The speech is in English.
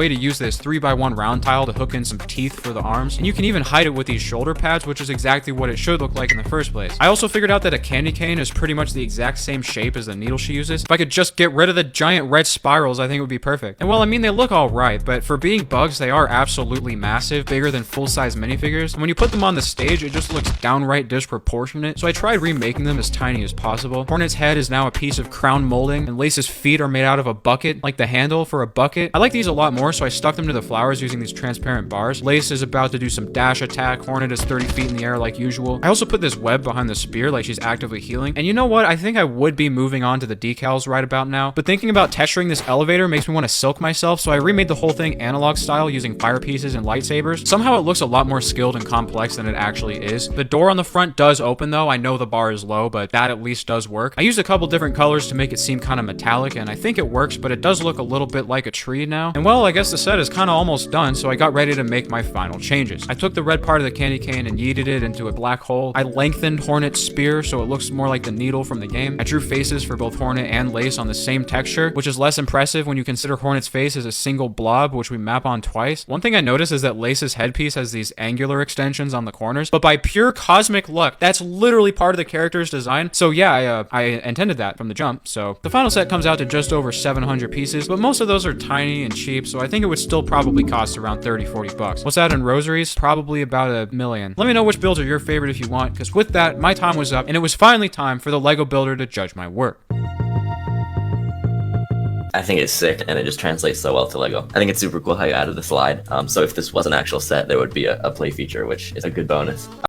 way to use this 3x1 round tile to hook in some teeth for the arms, and you can even hide it with these shoulder pads, which is exactly what it should look like in the first place. I also figured out that a candy cane is pretty much the exact same shape as the needle she uses. If I could just get rid of the giant red spirals, I think it would be perfect. And well, I mean, they look alright, but for being bugs, they are absolutely massive, bigger than full-size minifigures. And when you put them on the stage, it just looks downright disproportionate, so I tried remaking them as tiny as possible. Hornet's head is now a piece of crown molding, and Lace's feet are made out of a bucket, like the handle for a bucket. I like these a lot more, so I stuck them to the flowers using these transparent bars. Lace is about to do some dash attack. Hornet is 30 feet in the air like usual. I also put this web behind the spear like she's actively healing. And you know what? I think I would be moving on to the decals right about now, but thinking about texturing this elevator makes me want to silk myself, so I remade the whole thing analog style using fire pieces and lightsabers. Somehow it looks a lot more skilled and complex than it actually is. The door on the front does open though. I know the bar is low, but that at least does work. I used a couple different colors to make it seem kind of metallic, and I think it works, but it does look a little bit like a tree now. And well, I guess the set is kind of almost done, so I got ready to make my final changes. I took the red part of the candy cane and yeeted it into a black hole. I lengthened Hornet's spear so it looks more like the needle from the game. I drew faces for both Hornet and Lace on the same texture, which is less impressive when you consider Hornet's face as a single blob, which we map on twice. One thing I noticed is that Lace's headpiece has these angular extensions on the corners, but by pure cosmic luck, that's literally part of the character's design. So yeah, I intended that from the jump. So the final set comes out to just over 700 pieces, but most of those are tiny and cheap, so I think it would still probably cost around 30-40 bucks. What's that in rosaries? Probably about $1 million. Let me know which builds are your favorite if you want, because with that, my time was up, and it was finally time for the Lego Builder to judge my work. I think it's sick, and it just translates so well to Lego. I think it's super cool how you added the slide. So if this was an actual set, there would be a play feature, which is a good bonus.